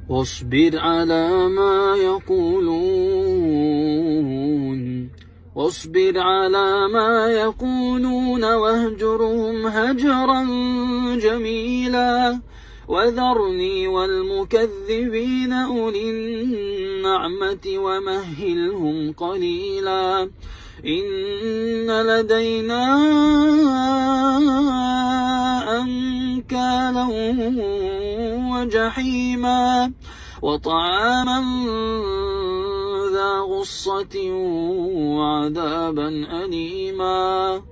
واصبر على ما يقولون واهجرهم هجرا جميلا وذرني والمكذبين أولي النعمة ومهلهم قليلا إن لدينا أنكالا وجحيما وطعاما ذا غصة وعذابا أليما